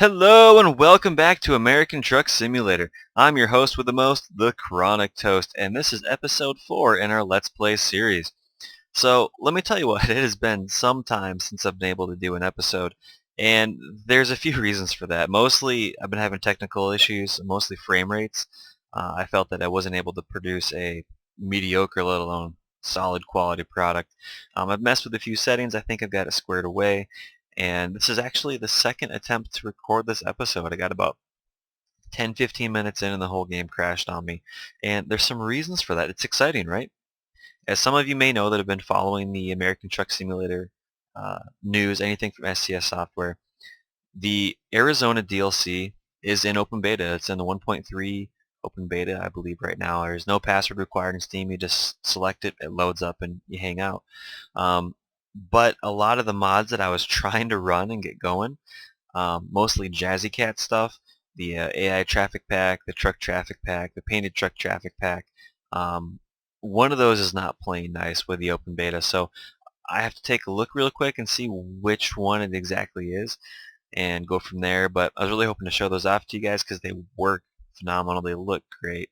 Hello and welcome back to American Truck Simulator. I'm your host with the most, TheChronicToast, and this is episode 4 in our Let's Play series. So let me tell you what, it has been some time since I've been able to do an episode, and there's a few reasons for that. Mostly, I've been having technical issues, mostly frame rates. I felt that I wasn't able to produce a mediocre, let alone solid quality product. I've messed with a few settings. I think I've got it squared away, and this is actually the second attempt to record this episode. I got about 10-15 minutes in and the whole game crashed on me, and there's some reasons for that. It's exciting, right? As some of you may know that have been following the American Truck Simulator news, anything from SCS Software, the Arizona DLC is in open beta. It's in the 1.3 open beta, I believe, right now. There's no password required in Steam. You just select it, it loads up, and you hang out. Um, but a lot of the mods that I was trying to run and get going, mostly Jazzy Cat stuff, the AI traffic pack, the truck traffic pack, the painted truck traffic pack, um, one of those is not playing nice with the open beta. So I have to take a look real quick and see which one it exactly is and go from there. But I was really hoping to show those off to you guys because they work phenomenal. They look great.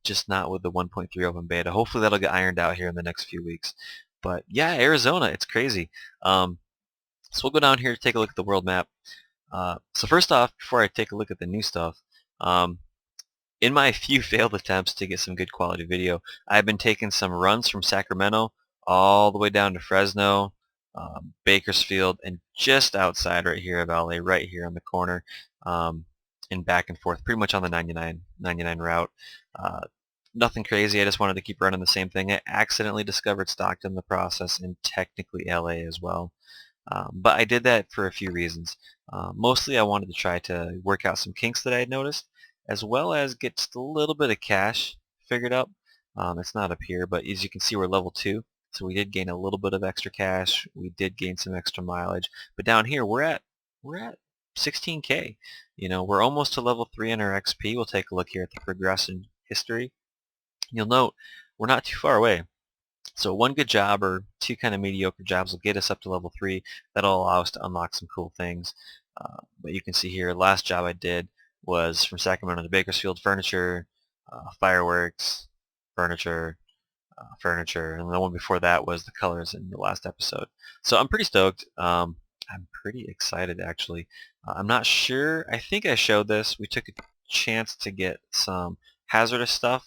Just not with the 1.3 open beta. Hopefully that'll get ironed out here in the next few weeks. But yeah, Arizona, it's crazy. So we'll go down here to take a look at the world map. So first off, before I take a look at the new stuff, um, in my few failed attempts to get some good quality video, I've been taking some runs from Sacramento all the way down to Fresno, Bakersfield, and just outside right here of LA, right here on the corner, and back and forth, pretty much on the 99 route. Uh, Nothing crazy. I just wanted to keep running the same thing. I accidentally discovered Stockton in the process, and technically LA as well. But I did that for a few reasons. Mostly I wanted to try to work out some kinks that I had noticed, as well as get just a little bit of cash figured out. It's not up here, but as you can see, we're level 2, so we did gain a little bit of extra cash. We did gain some extra mileage, but down here we're at 16K. You know, we're almost to level 3 in our XP. We'll take a look here at the progression history. You'll note we're not too far away. So one good job or two kind of mediocre jobs will get us up to level 3. That'll allow us to unlock some cool things. But you can see here, last job I did was from Sacramento to Bakersfield, furniture, fireworks, furniture, furniture, and the one before that was the colors in the last episode. So I'm pretty stoked. I'm pretty excited actually. I'm not sure. I think I showed this. We took a chance to get some hazardous stuff,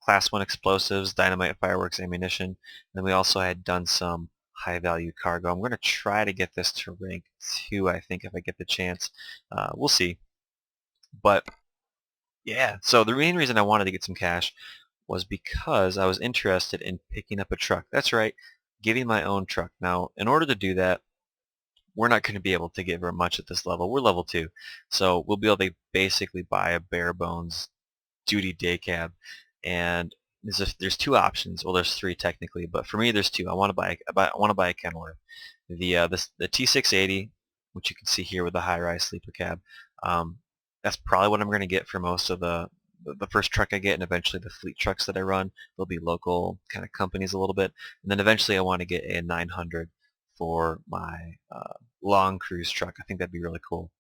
class 1 explosives, dynamite, fireworks, ammunition. Then we also had done some high value cargo. I'm going to try to get this to rank 2, I think, if I get the chance. We'll see. But yeah, so the main reason I wanted to get some cash was because I was interested in picking up a truck. That's right, getting my own truck. Now, in order to do that, we're not going to be able to get very much at this level. We're level 2, so we'll be able to basically buy a bare bones duty day cab. And there's 2 options. Well, there's 3 technically, but for me, there's 2. I want to buy a Kenworth. The T680, which you can see here with the high-rise sleeper cab. Um, that's probably what I'm going to get for most of the first truck I get, and eventually the fleet trucks that I run. They'll be local kind of companies a little bit, and then eventually I want to get a 900 for my long cruise truck. I think that'd be really cool.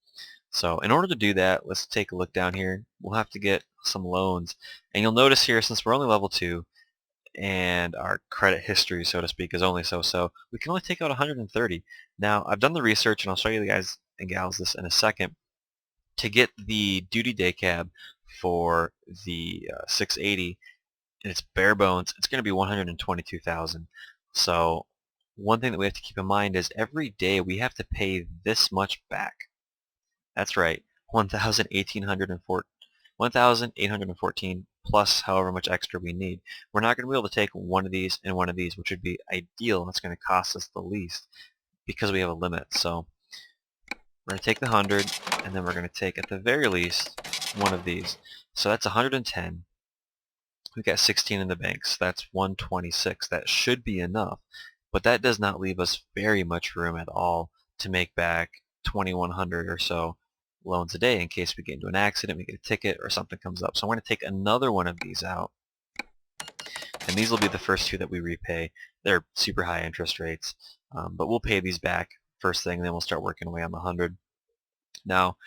So in order to do that, let's take a look down here. We'll have to get some loans. And you'll notice here, since we're only level 2, and our credit history, so to speak, is only so-so, we can only take out 130. Now, I've done the research, and I'll show you guys and gals this in a second. To get the duty day cab for the 680, and it's bare bones, it's going to be 122,000. So one thing that we have to keep in mind is every day we have to pay this much back. That's right, 1,814 plus however much extra we need. We're not going to be able to take one of these and one of these, which would be ideal, and it's going to cost us the least because we have a limit. So we're going to take the 100, and then we're going to take, at the very least, one of these. So that's 110. We've got 16 in the banks. That's 126. That should be enough, but that does not leave us very much room at all to make back 2,100 or so loans a day in case we get into an accident, we get a ticket, or something comes up. So I'm going to take another one of these out, and these will be the first 2 that we repay. They're super high interest rates, but we'll pay these back first thing, and then we'll start working away on the 100. Now,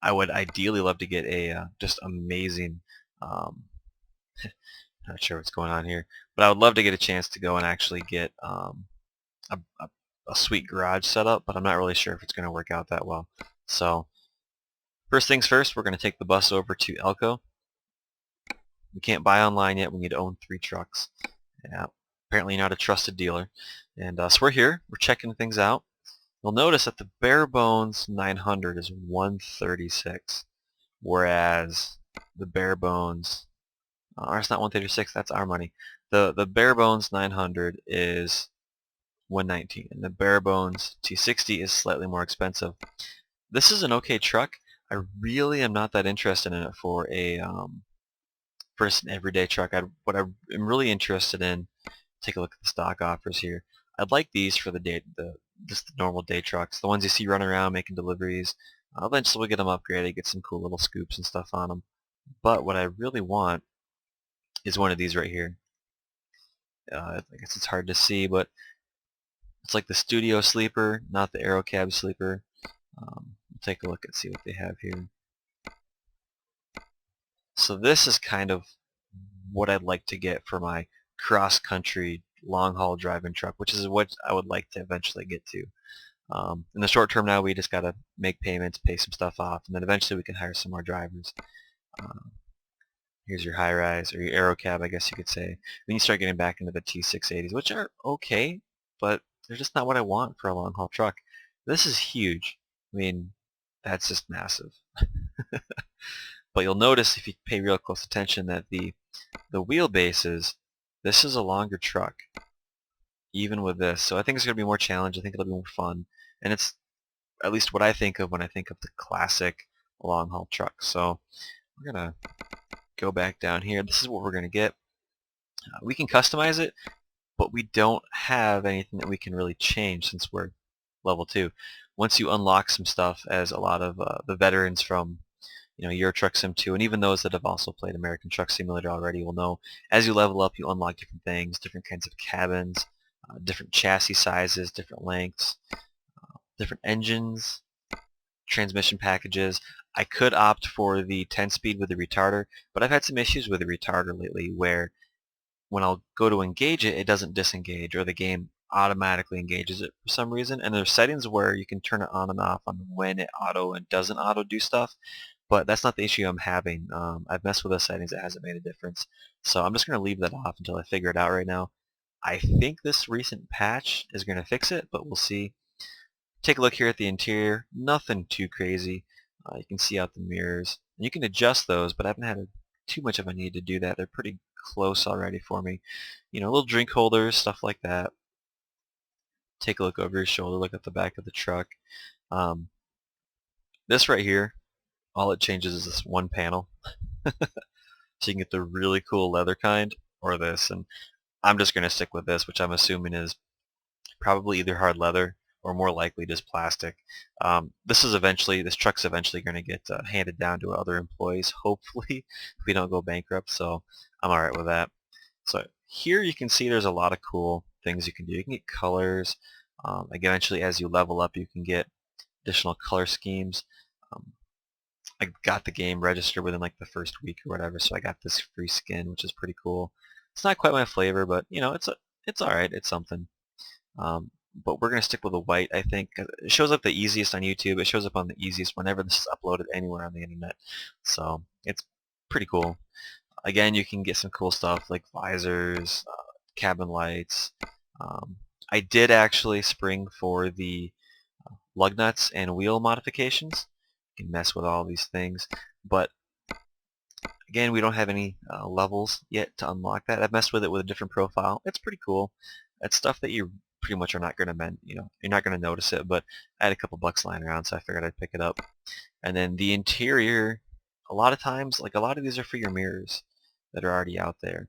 I would ideally love to get a just amazing, um, not sure what's going on here, but I would love to get a chance to go and actually get a sweet garage setup, but I'm not really sure if it's going to work out that well. So first things first, we're going to take the bus over to Elko. We can't buy online yet. We need to own 3 trucks. Yeah, apparently you're not a trusted dealer. And so we're here. We're checking things out. You'll notice that the bare bones 900 is 136, whereas the bare bones, or it's not 136. That's our money. The bare bones 900 is 119, and the bare bones T60 is slightly more expensive. This is an okay truck. I really am not that interested in it for a for just an everyday truck. What I am really interested in, take a look at the stock offers here. I'd like these for the day, just the normal day trucks, the ones you see running around making deliveries. Eventually we'll get them upgraded, get some cool little scoops and stuff on them. But what I really want is one of these right here. I guess it's hard to see, but it's like the studio sleeper, not the aero cab sleeper. We'll take a look and see what they have here. So this is kind of what I'd like to get for my cross-country long-haul driving truck, which is what I would like to eventually get to. In the short term now, we just got to make payments, pay some stuff off, and then eventually we can hire some more drivers. Here's your high-rise, or your aero cab, I guess you could say. Then you start getting back into the T680s, which are okay, but they're just not what I want for a long-haul truck. This is huge. I mean, that's just massive. But you'll notice if you pay real close attention that the wheelbases, this is a longer truck, even with this. So I think it's going to be more challenge. I think it'll be more fun. And it's at least what I think of when I think of the classic long-haul truck. So we're going to go back down here. This is what we're going to get. We can customize it, but we don't have anything that we can really change since we're level 2. Once you unlock some stuff, as a lot of the veterans from Euro Truck Sim 2, and even those that have also played American Truck Simulator already will know, as you level up, you unlock different things, different kinds of cabins, different chassis sizes, different lengths, different engines, transmission packages. I could opt for the 10-speed with the retarder, but I've had some issues with the retarder lately where when I'll go to engage it, it doesn't disengage, or the game automatically engages it for some reason. And there's settings where you can turn it on and off on when it auto and doesn't auto do stuff. But that's not the issue I'm having. I've messed with the settings. It hasn't made a difference. So I'm just going to leave that off until I figure it out right now. I think this recent patch is going to fix it, but we'll see. Take a look here at the interior. Nothing too crazy. You can see out the mirrors. You can adjust those, but I haven't had too much of a need to do that. They're pretty close already for me. Little drink holders, stuff like that. Take a look over your shoulder. Look at the back of the truck. This right here, all it changes is this one panel. So you can get the really cool leather kind or this, and I'm just going to stick with this, which I'm assuming is probably either hard leather or more likely just plastic. This truck's eventually going to get handed down to other employees, hopefully, if we don't go bankrupt, so I'm alright with that. So here you can see there's a lot of cool things you can do. You can get colors. Eventually, as you level up, you can get additional color schemes. I got the game registered within like the first week or whatever, so I got this free skin, which is pretty cool. It's not quite my flavor, but it's all right. It's something. But we're gonna stick with the white. I think it shows up the easiest on YouTube. It shows up on the easiest whenever this is uploaded anywhere on the internet. So it's pretty cool. Again, you can get some cool stuff like visors, cabin lights. I did actually spring for the lug nuts and wheel modifications. You can mess with all these things, but again, we don't have any levels yet to unlock that. I've messed with it with a different profile. It's pretty cool. It's stuff that you pretty much are not going to you're not going to notice it, but I had a couple bucks lying around, so I figured I'd pick it up. And then the interior, a lot of times, like a lot of these are for your mirrors that are already out there.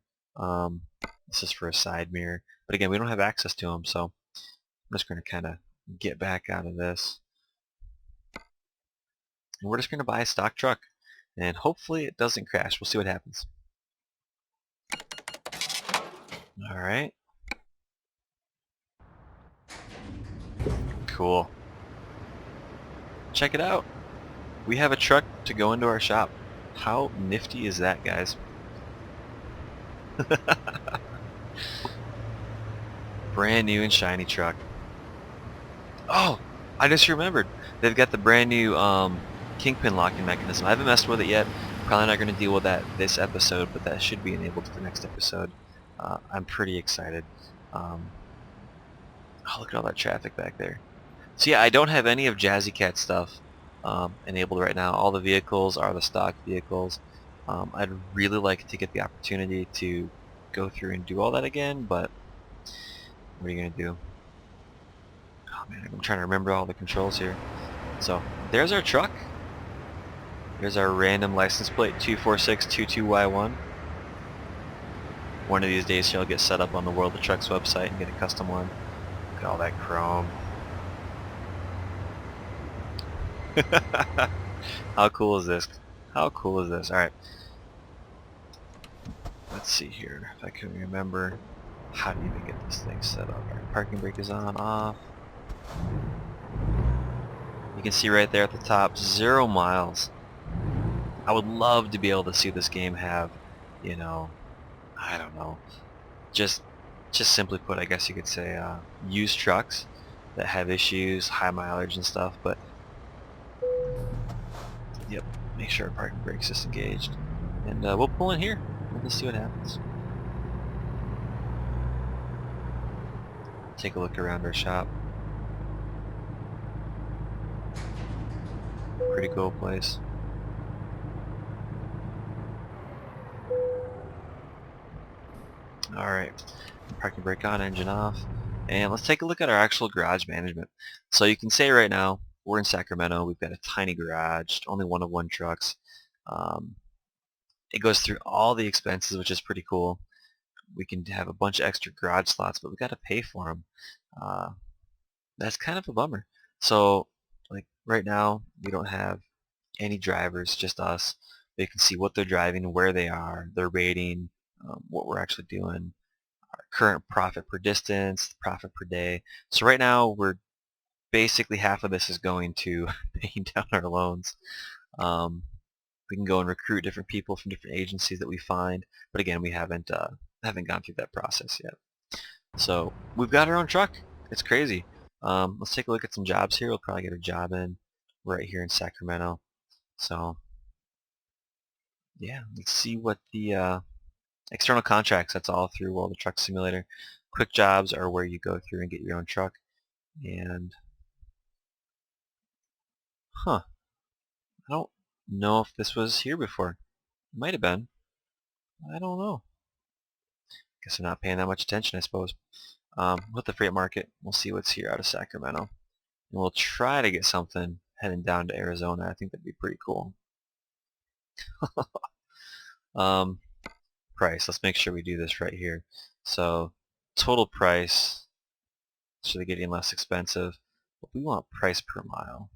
This is for a side mirror, but again, we don't have access to them, so I'm just going to kind of get back out of this. And we're just going to buy a stock truck, and hopefully it doesn't crash. We'll see what happens. Alright. Cool. Check it out. We have a truck to go into our shop. How nifty is that, guys? Brand new and shiny truck. Oh, I just remembered. They've got the brand new kingpin locking mechanism. I haven't messed with it yet. Probably not going to deal with that this episode, but that should be enabled for next episode. I'm pretty excited. Oh, look at all that traffic back there. So yeah, I don't have any of Jazzy Cat stuff enabled right now. All the vehicles are the stock vehicles. I'd really like to get the opportunity to go through and do all that again, but what are you going to do? Oh man, I'm trying to remember all the controls here. So, there's our truck. There's our random license plate, 24622Y1. One of these days he'll get set up on the World of Trucks website and get a custom one. Look at all that chrome. How cool is this? How cool is this? Alright. Let's see here if I can remember how to even get this thing set up. Alright, parking brake is on, off. You can see right there at the top, 0 miles. I would love to be able to see this game have, you know, I don't know, just simply put, I guess you could say, used trucks that have issues, high mileage and stuff, but yep, make sure our parking brake's disengaged. And we'll pull in here. We'll see what happens. Take a look around our shop. Pretty cool place. Alright, parking brake on, engine off. And let's take a look at our actual garage management. So you can say right now, we're in Sacramento, we've got a tiny garage, only one of one trucks. It goes through all the expenses, which is pretty cool. We can have a bunch of extra garage slots, but we got to pay for them. That's kind of a bummer. So, like right now, we don't have any drivers, just us. They can see what they're driving, where they are, their rating, what we're actually doing, our current profit per distance, profit per day. So right now, we're basically half of this is going to paying down our loans. We can go and recruit different people from different agencies that we find, but again, we haven't gone through that process yet. So we've got our own truck. It's crazy. Let's take a look at some jobs here. We'll probably get a job in right here in Sacramento. So yeah, let's see what the external contracts. That's all through World of Truck Simulator. Quick jobs are where you go through and get your own truck. And I don't know if this was here before. It might have been. I don't know. Guess I'm not paying that much attention, I suppose. With the freight market, we'll see what's here out of Sacramento. And we'll try to get something heading down to Arizona. I think that'd be pretty cool. Price. Let's make sure we do this right here. So, total price. So they're getting less expensive. But we want price per mile.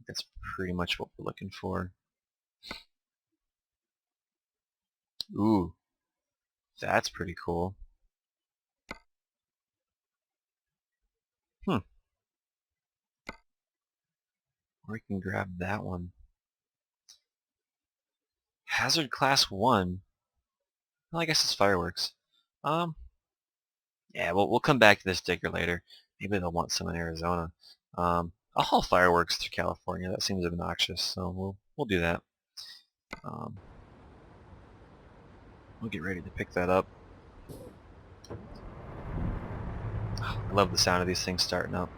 That's pretty much what we're looking for. Ooh, that's pretty cool. Or we can grab that one. Hazard class 1. Well, I guess it's fireworks. Yeah, we'll come back to this digger later. Maybe they'll want some in Arizona. I'll haul fireworks through California. That seems obnoxious, so we'll do that. We'll get ready to pick that up. Oh, I love the sound of these things starting up.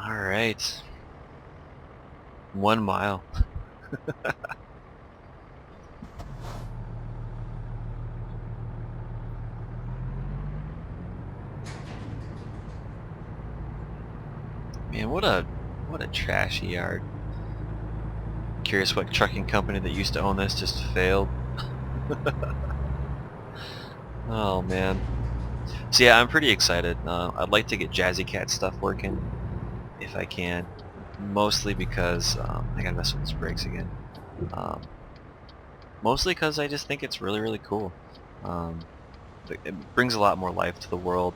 Alright. 1 mile. Man, what a trashy yard. Curious what trucking company that used to own this just failed. Oh man. So yeah, I'm pretty excited. I'd like to get Jazzy Cat stuff working if I can. Mostly because I gotta mess with these brakes again. Mostly because I just think it's really cool. It brings a lot more life to the world.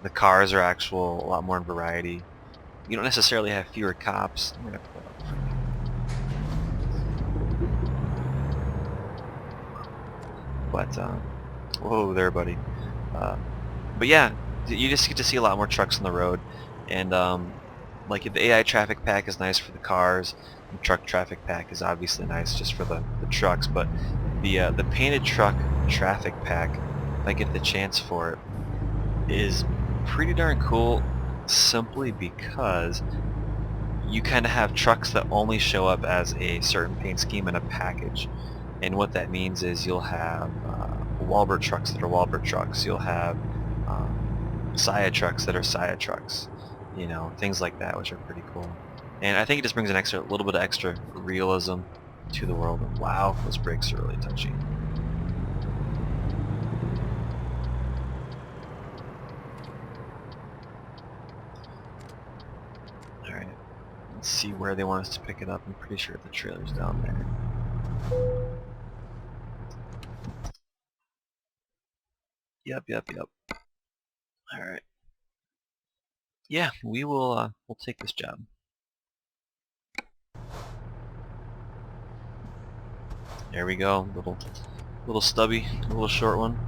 The cars are a lot more in variety. You don't necessarily have fewer cops. I'm gonna pull up But whoa there, buddy. But yeah, you just get to see a lot more trucks on the road, and like the AI traffic pack is nice for the cars. The truck traffic pack is obviously nice just for the trucks, but the painted truck traffic pack, if I get the chance for it, is pretty darn cool, simply because you kind of have trucks that only show up as a certain paint scheme in a package. And what that means is you'll have Walbert trucks that are Walbert trucks. You'll have Saya trucks that are Saya trucks. You know, things like that, which are pretty cool. And I think it just brings an little bit of extra realism to the world. Wow, those brakes are really touchy. Alright, let's see where they want us to pick it up. I'm pretty sure the trailer's down there. Yep. Alright. Yeah, we'll take this job. There we go, little stubby, little short one.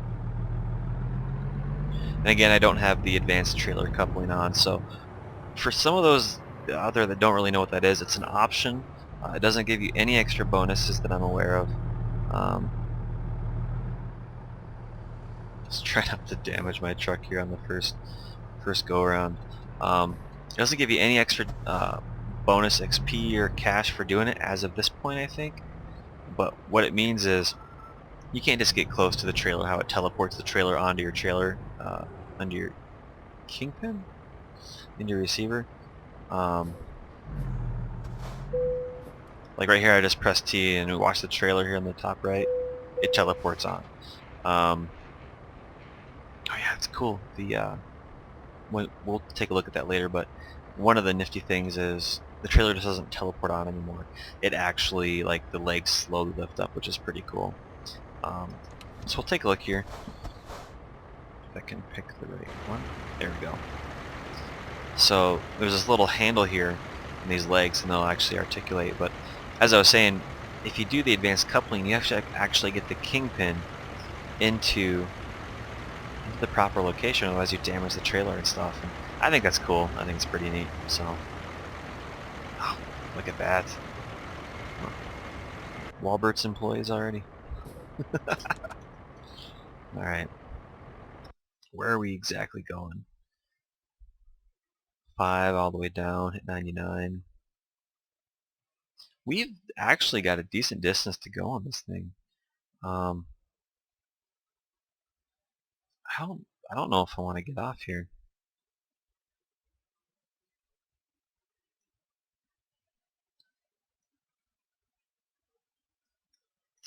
And again, I don't have the advanced trailer coupling on, so for some of those out there that don't really know what that is, it's an option. It doesn't give you any extra bonuses that I'm aware of. Just try not to damage my truck here on the first go around. It doesn't give you any extra bonus XP or cash for doing it as of this point, I think. But what it means is you can't just get close to the trailer, how it teleports the trailer onto your trailer, under your kingpin, into your receiver. Like right here, I just press T and we watch the trailer here on the top right. It teleports on. Oh yeah, it's cool. We'll take a look at that later, but one of the nifty things is the trailer just doesn't teleport on anymore. It actually, like, the legs slowly lift up, which is pretty cool. So we'll take a look here. If I can pick the right one. There we go. So there's this little handle here in these legs, and they'll actually articulate. But as I was saying, if you do the advanced coupling, you actually get the kingpin into the proper location, otherwise you damage the trailer and stuff. And I think that's cool. I think it's pretty neat. So, oh, look at that. Walbert's employees already. Alright. Where are we exactly going? 5 all the way down, hit 99. We've actually got a decent distance to go on this thing. I don't know if I want to get off here.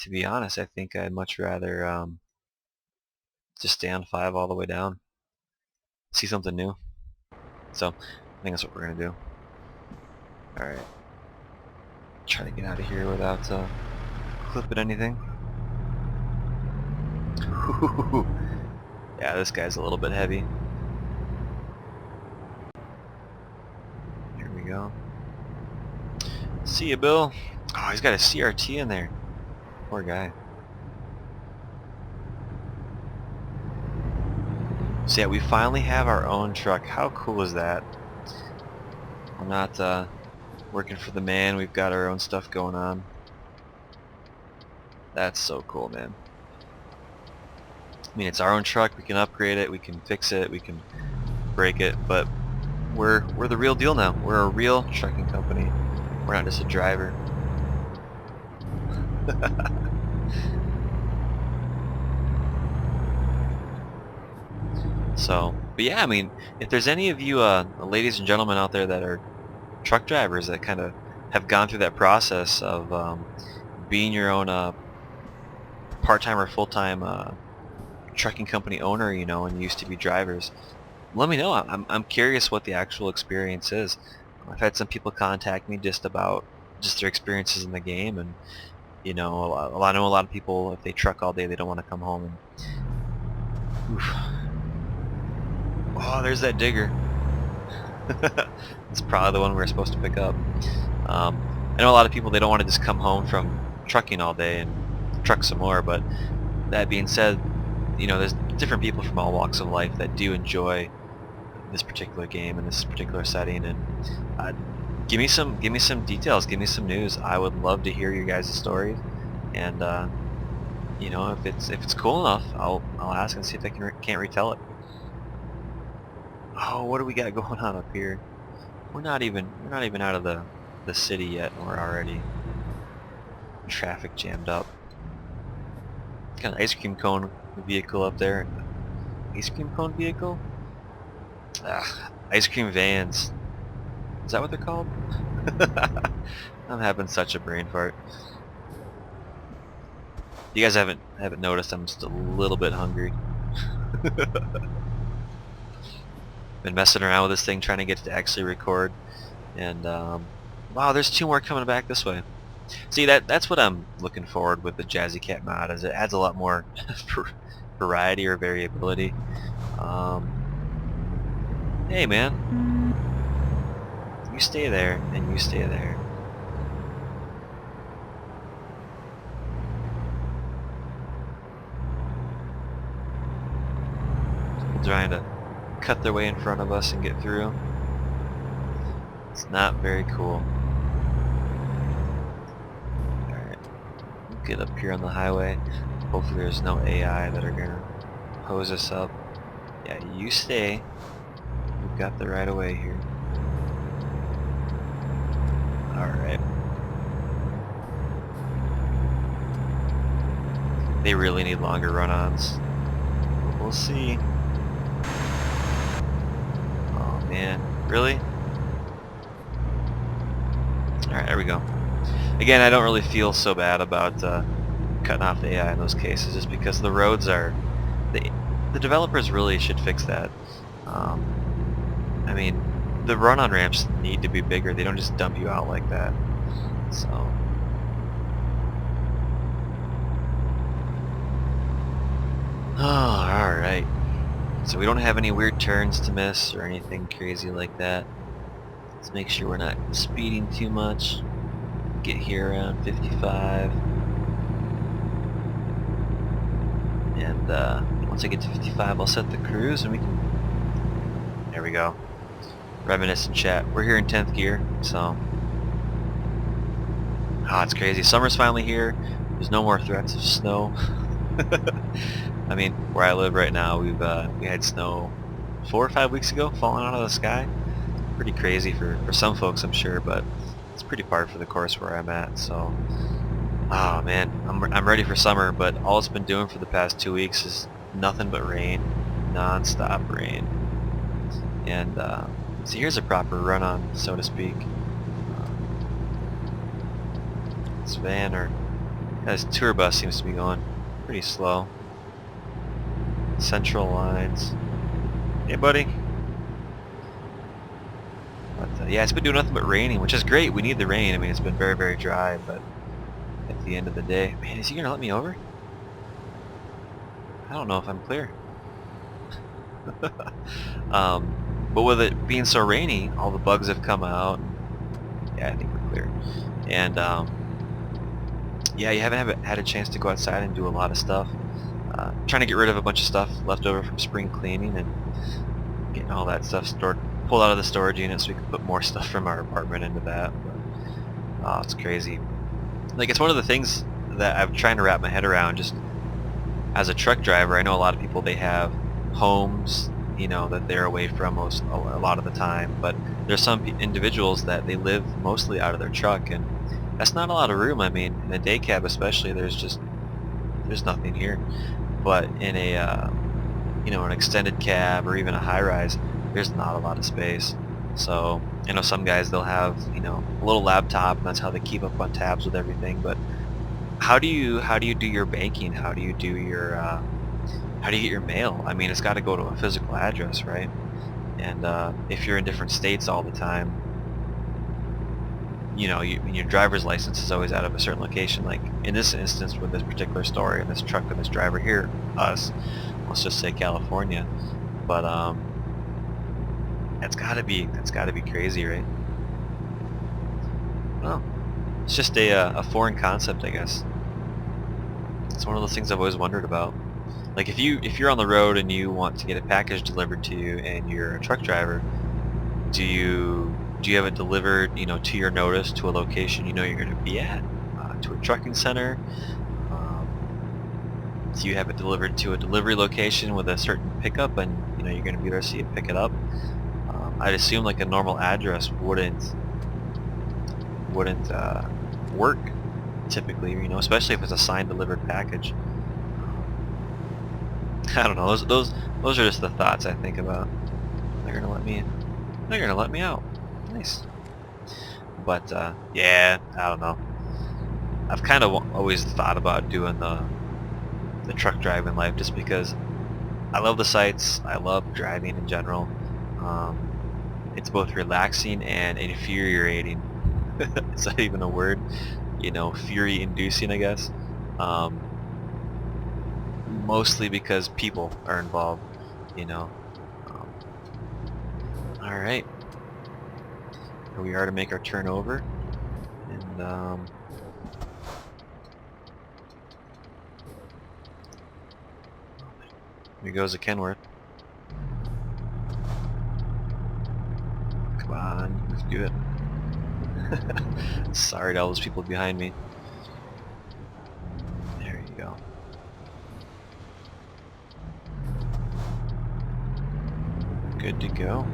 To be honest, I think I'd much rather just stay on 5 all the way down. See something new. So, I think that's what we're going to do. Alright. Try to get out of here without clipping anything. Yeah, this guy's a little bit heavy. Here we go. See ya, Bill. Oh, he's got a CRT in there. Poor guy. So yeah, we finally have our own truck. How cool is that? We're not working for the man. We've got our own stuff going on. That's so cool, man. I mean, it's our own truck. We can upgrade it. We can fix it. We can break it. But we're the real deal now. We're a real trucking company. We're not just a driver. So, but yeah, I mean, if there's any of you ladies and gentlemen out there that are truck drivers that kind of have gone through that process of being your own part-time or full-time trucking company owner, you know, and you used to be drivers, let me know. I'm curious what the actual experience is. I've had some people contact me just about their experiences in the game, and you know, I know a lot of people, if they truck all day, they don't want to come home. And oof. Oh, there's that digger. It's probably the one we're supposed to pick up. I know a lot of people, they don't want to just come home from trucking all day and truck some more, but that being said, there's different people from all walks of life that do enjoy this particular game and this particular setting, and uh, give me some details, give me some news. I would love to hear your guys' stories, and if it's cool enough, I'll ask and see if I can't retell it. Oh, what do we got going on up here? We're not even out of the city yet, and we're already traffic jammed up. Got an ice cream cone vehicle up there. Ice cream cone vehicle? Ice cream vans. Is that what they're called? I'm having such a brain fart. You guys haven't noticed I'm just a little bit hungry. Been messing around with this thing trying to get it to actually record, and wow, there's 2 more coming back this way. See, that's what I'm looking forward with the Jazzy Cat mod, is it adds a lot more variety or variability. Hey man, you stay there and you stay there. People trying to cut their way in front of us and get through. It's not very cool. Alright, get up here on the highway. Hopefully there's no AI that are gonna hose us up. Yeah, you stay. We've got the right of way here. Alright. They really need longer run-ons. We'll see. Oh man, really? Alright, there we go. Again, I don't really feel so bad about cutting off the AI in those cases, just because the roads are... The developers really should fix that. I mean, the run-on ramps need to be bigger. They don't just dump you out like that. So... Oh, alright. So we don't have any weird turns to miss or anything crazy like that. Let's make sure we're not speeding too much. Get here around 55. And once I get to 55, I'll set the cruise and we can... There we go. Reminiscent chat. We're here in 10th gear, so... Ah, it's crazy. Summer's finally here. There's no more threats of snow. I mean, where I live right now, we had snow 4 or 5 weeks ago falling out of the sky. Pretty crazy for some folks, I'm sure, but it's pretty par for the course where I'm at. So, oh man, I'm ready for summer, but all it's been doing for the past 2 weeks is nothing but rain, non-stop rain. And so here's a proper run-on, so to speak. This van or this tour bus seems to be going pretty slow. Central lines. Hey, buddy. But yeah, it's been doing nothing but raining, which is great. We need the rain. I mean, it's been very, very dry, but at the end of the day, man, is he gonna let me over? I don't know if I'm clear. But with it being so rainy, all the bugs have come out. Yeah, I think we're clear. And yeah, you haven't had a chance to go outside and do a lot of stuff. Trying to get rid of a bunch of stuff left over from spring cleaning and getting all that stuff pulled out of the storage unit so we can put more stuff from our apartment into that. But, oh, it's crazy. Like, it's one of the things that I'm trying to wrap my head around. Just as a truck driver, I know a lot of people, they have homes, that they're away from a lot of the time, but there's some individuals that they live mostly out of their truck, and that's not a lot of room. I mean, in a day cab especially, there's nothing here. But in a an extended cab or even a high-rise, there's not a lot of space. So I know some guys, they'll have a little laptop, and that's how they keep up on tabs with everything. But how do you do your banking? How do you do your how do you get your mail? I mean, it's got to go to a physical address, right? And if you're in different states all the time, your driver's license is always out of a certain location. Like in this instance with this particular story and this truck and this driver here, let's just say California. But that's gotta be crazy, right? Well, it's just a foreign concept, I guess. It's one of those things I've always wondered about. Like if you're on the road and you want to get a package delivered to you and you're a truck driver, do you have it delivered, to your notice to a location you're going to be at, to a trucking center? Do you have it delivered to a delivery location with a certain pickup, and you're going to be there so you pick it up? I'd assume like a normal address wouldn't work typically, especially if it's a signed delivered package. I don't know. Those are just the thoughts I think about. They're gonna let me. They're gonna let me out. Nice. But yeah, I don't know. I've kind of always thought about doing the truck driving life just because I love the sights. I love driving in general. It's both relaxing and infuriating. Is that even a word? Fury-inducing, I guess. Mostly because people are involved. All right. Here we are to make our turn over, and here goes a Kenworth. Come on, let's do it. Sorry to all those people behind me. There you go. Good to go.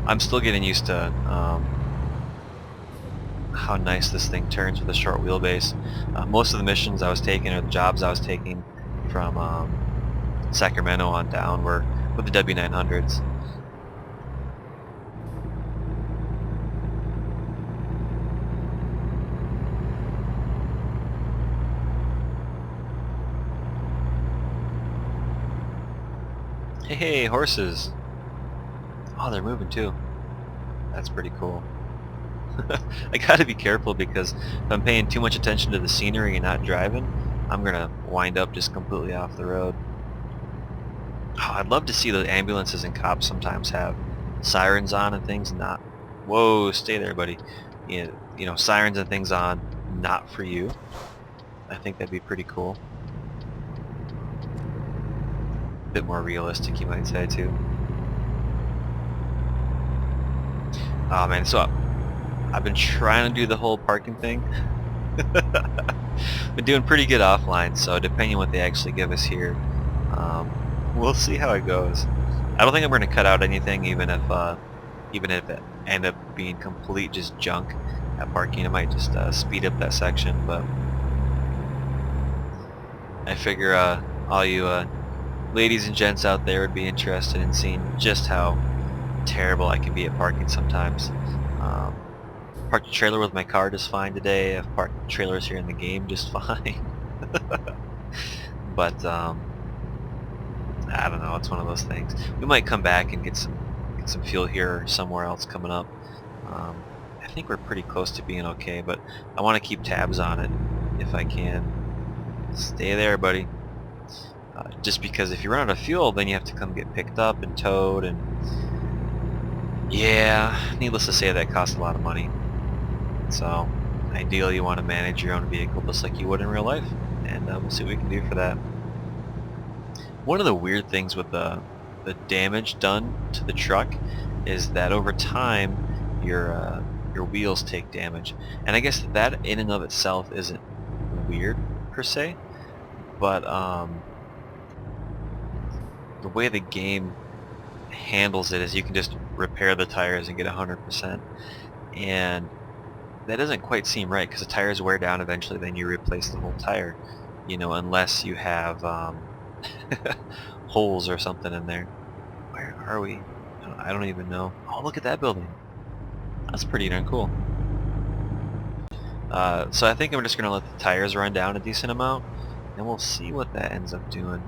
I'm still getting used to how nice this thing turns with a short wheelbase. Most of the missions I was taking, or the jobs I was taking from Sacramento on down, were with the W900s. Hey, horses! Oh, they're moving too. That's pretty cool. I gotta be careful because if I'm paying too much attention to the scenery and not driving, I'm gonna wind up just completely off the road. Oh, I'd love to see the ambulances and cops sometimes have sirens on and things not... Whoa, stay there, buddy. Sirens and things on, not for you. I think that'd be pretty cool. A bit more realistic, you might say, too. Oh man, so I've been trying to do the whole parking thing. Been doing pretty good offline, so depending on what they actually give us here, we'll see how it goes. I don't think I'm going to cut out anything, even if it end up being complete just junk at parking. I might just speed up that section, but I figure all you ladies and gents out there would be interested in seeing just how terrible I can be at parking sometimes. Parked a trailer with my car just fine today. I've parked trailers here in the game just fine. But I don't know, it's one of those things. We might come back and get some fuel here or somewhere else coming up. I think we're pretty close to being okay, but I want to keep tabs on it if I can. Stay there, buddy. Just because if you run out of fuel, then you have to come get picked up and towed, and yeah, needless to say, that costs a lot of money. So ideally you want to manage your own vehicle just like you would in real life, and we'll see what we can do for that. One of the weird things with the damage done to the truck is that over time your wheels take damage, and I guess that in and of itself isn't weird per se, but the way the game handles it is you can just repair the tires and get 100%, and that doesn't quite seem right because the tires wear down eventually. Then you replace the whole tire, unless you have holes or something in there. Where are we? I don't even know. Oh, look at that building. That's pretty darn cool. So I think I'm just gonna let the tires run down a decent amount, and we'll see what that ends up doing.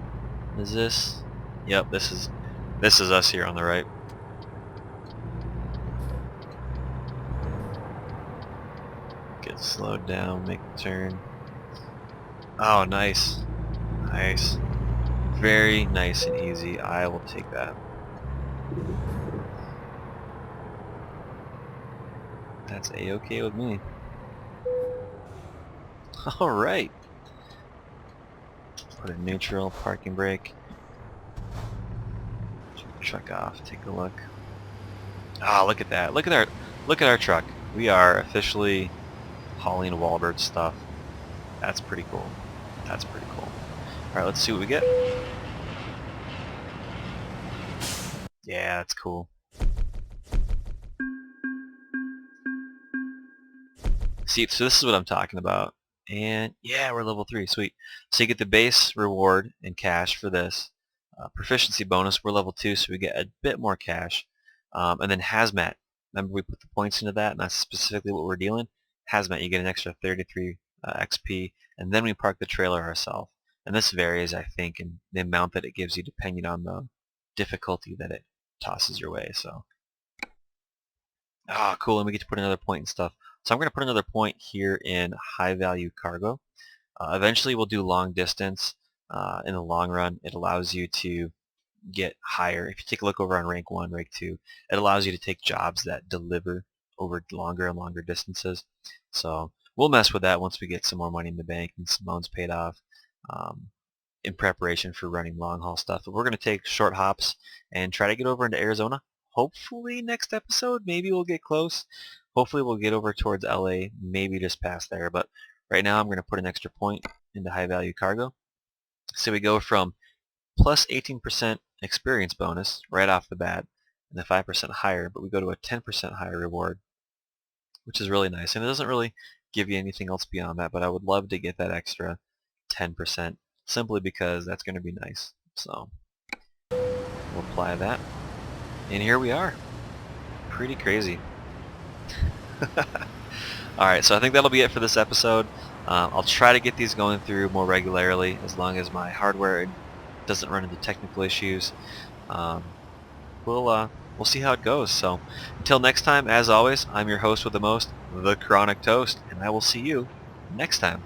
Is this? Yep, this is us here on the right. Get slowed down, make the turn. Oh, nice. Nice. Very nice and easy. I will take that. That's a-okay with me. All right. Put a neutral, parking brake. Truck off. Take a look. Ah, look at that. Look at our truck. We are officially hauling Wallbird stuff. That's pretty cool. That's pretty cool. All right, let's see what we get. Yeah, that's cool. See, so this is what I'm talking about. And yeah, we're level 3. Sweet. So you get the base reward in cash for this. Proficiency bonus, we're level 2, so we get a bit more cash. And then Hazmat. Remember we put the points into that, and that's specifically what we're dealing. Hazmat, you get an extra 33 XP, and then we park the trailer ourselves. And this varies, I think, in the amount that it gives you depending on the difficulty that it tosses your way. So, cool, and we get to put another point and stuff. So I'm going to put another point here in high value cargo. Eventually we'll do long distance. In the long run, it allows you to get higher. If you take a look over on rank 1, rank 2, it allows you to take jobs that deliver over longer and longer distances. So we'll mess with that once we get some more money in the bank and some loans paid off in preparation for running long haul stuff. But we're going to take short hops and try to get over into Arizona. Hopefully next episode, maybe we'll get close. Hopefully we'll get over towards LA, maybe just past there. But right now I'm going to put an extra point into high value cargo. So we go from plus 18% experience bonus right off the bat, and the 5% higher, but we go to a 10% higher reward, which is really nice. And it doesn't really give you anything else beyond that, but I would love to get that extra 10% simply because that's going to be nice. So we'll apply that. And here we are. Pretty crazy. Alright, so I think that'll be it for this episode. I'll try to get these going through more regularly as long as my hardware doesn't run into technical issues. We'll see how it goes. So until next time, as always, I'm your host with the most, The Chronic Toast, and I will see you next time.